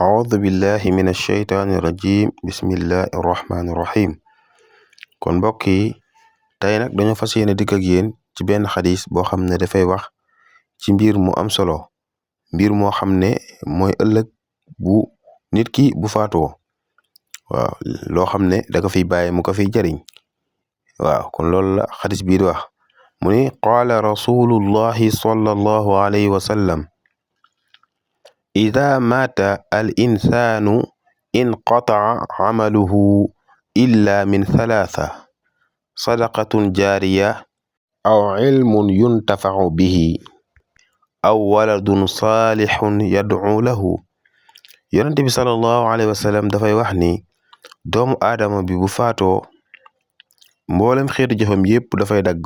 أعوذ بالله من الشيطان الرجيم بسم الله الرحمن الرحيم kon mbokk yi tey nag dañoo fas yéene dikk ak yéen ci benn xadis boo xam ne dafay wax ci mbir mu am solo mbir moo xam ne mooy ëllëg bu nit ki bu faatoo waaw loo xam ne da ko fiy bàyyi mu ko fiy jariñ waaw kon loolu la xadis bii di wax mu ni qaala rasulullahi sallallahu alayhi wa sallam ida maata al insaanu inqataca camaluhu illa min thalaatha sadaqatun jaariya aw cilmun yuntafacu bihi aw waladun saalixun yadcu lahu. yonente bi sallallahu alayhi wa sallam dafay wax ni doomu aadama bi bu faatoo mboolem xeetu jëfam yépp dafay dagg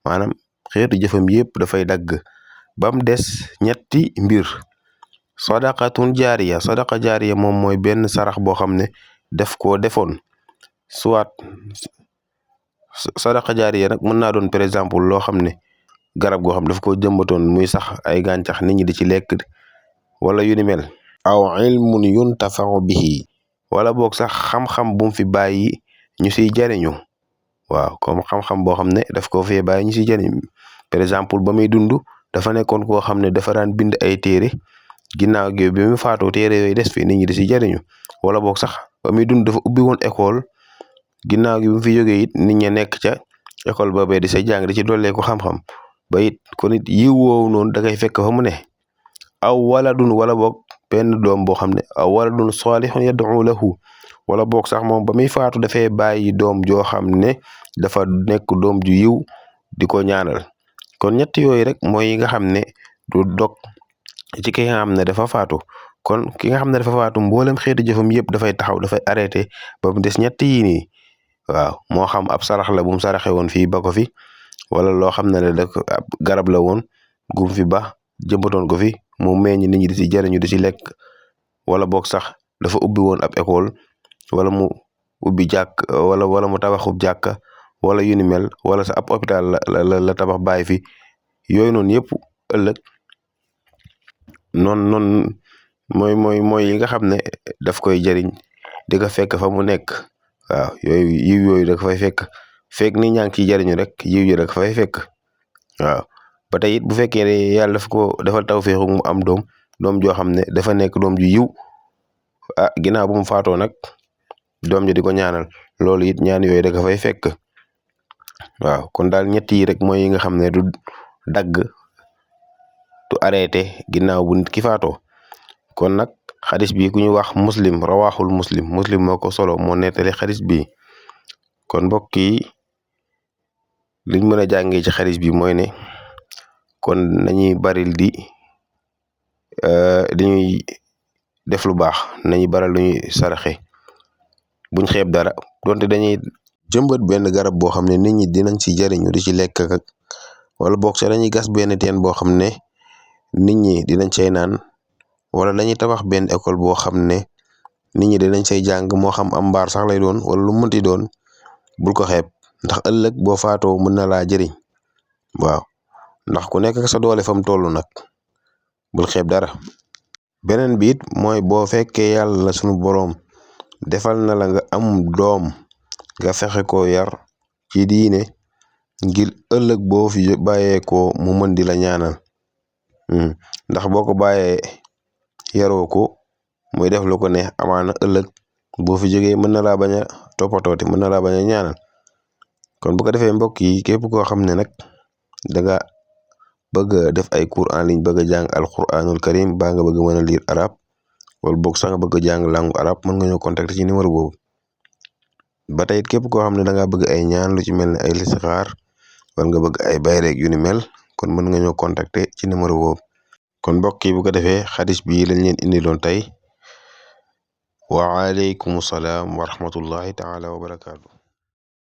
maanaam xeetu jëfam yépp dafay dagg bam des ñetti mbir. sadaqatun jaariya sadaqa jaariya moom mooy benn sarax boo xam ne def koo defoon soit sadaqa jaariya nag mën naa doon par exemple loo xam ne garab goo xam daf ko jëmbatoon muy sax ay gàncax nit ñi di ci lekk wala yu ni mel. aw ilmun yuntafa'u bihi wala boog sax xam-xam bu mu fi bàyyi ñu siy jariñu waaw comme xam-xam boo xam ne daf ko fee bàyyi ñu siy jariñu par exemple ba muy dund dafa nekkoon koo xam ne dafa daan bind ay téere ginnaaw gi bi mu faatoo téere yooyu des fi nit ñi di si jariñu wala boog sax ba muy dund dafa ubbi woon école ginnaaw gi bi mu fi jógee it nit ñi nekk ca école boobee di sa jàng di ci dollee ko xam-xam ba it kon it yiw woowu noonu da ngay fekk fa mu ne. aw waladun wala boog benn doom boo xam ne aw waladun salihun yad'u lahu wala boog sax moom ba muy faatu dafay bàyyi doom joo xam ne dafa nekk doom ju yiw di ko ñaanal kon ñett yooyu rek mooy yi nga xam ne du dog ci ki nga xam ne dafa faatu kon ki nga xam ne dafa faatu mboolem xeetu jëfam yëpp dafay taxaw dafay arrêté ba mu des ñett yii nii waaw moo xam ab sarax la bu mu saraxe woon fii ba ko fi wala loo xam ne da ab garab la woon gum fi ba jëmbatoon ko fi mu meññ nit ñi di si jariñu di si lekk wala boog sax dafa ubbi woon ab école wala mu ubbi jàkk wala mu tabaxub jàkka wala yu ni mel wala sa ab hôpital la tabax bàyyi fi yooyu noonu yëpp ëllëg noonu mooy yi nga xam ne daf koy jariñ di ko fekk fa mu nekk waaw yooyu da ko fay fekk ni ñaa ngi ciy jariñu rek yiw yi da ko fay fekk waaw ba tey it bu fekkee ne yàlla daf ko defal tawfeexu mu am doom joo xam ne dafa nekk doom ju yiw ginnaaw bu mu faatoo nag doom ji di ko ñaanal loolu it ñaan yooyu da ko fay fekk waaw kon daal ñett yi rek mooy yi nga xam ne du dagg du arrêté ginnaaw bu nit ki faatoo kon nag xadis bi ku ñu wax muslim muslim moo ko solo moo nettali xadis bi kon mbokk yi liñ mën a jàngee ci xadis bi mooy ne kon nañuy baril di ñuy def lu baax nañuy baral lu ñuy saraxe buñ xeeb dara donte dañuy jëmbat benn garab boo xam ne nit ñi dinañ ci jariñu di ci lekk ak wala boog sax dañuy gas benn teen boo xam ne nit ñi dinañ cay naan wala dañuy tabax benn école boo xam ne nit ñi dinañ say jàng moo xam am mbaar sax lay doon wala lu mënti doon bul ko xeeb ndax ëllëg boo faatoo mën na laa jëriñ waaw ndax ku nekk sa doole fam toll nag bul xeeb dara. beneen bi it mooy boo fekkee yàlla la sunu boroom defal na la nga am doom nga fexe ko yar ci diine ngir ëllëg boo fi bàyyeekoo mu mën di la ñaanal ndax boo ko bàyyee yaroo ko muy def lu ko neex amaana ëllëg boo fi jógee mën na laa bañ a toppatooti mën na laa bañ a ñaanal kon bu ko defee mbokk yi képp koo xam ne nag danga bëgg def ay cours en ligne bëgg a jàng alquranul karim baa nga bëgg mën a lire arabe wala boog sax nga bëgg a jàng langue arabe mën nga ñëw contacter ci numéro boobu ba tey it képp koo xam ne da ngaa bëgg ay ñaan lu ci mel ne ay listixaar wala nga bëgg ay bayreeg yu ni mel kon mën nga ñëw contacter ci numéro boobu kon mbokk yi bu ko defee xadis bi lañ leen indiloon tey wa aleykum salaam wa rahmatullahi taala wa barakaatu.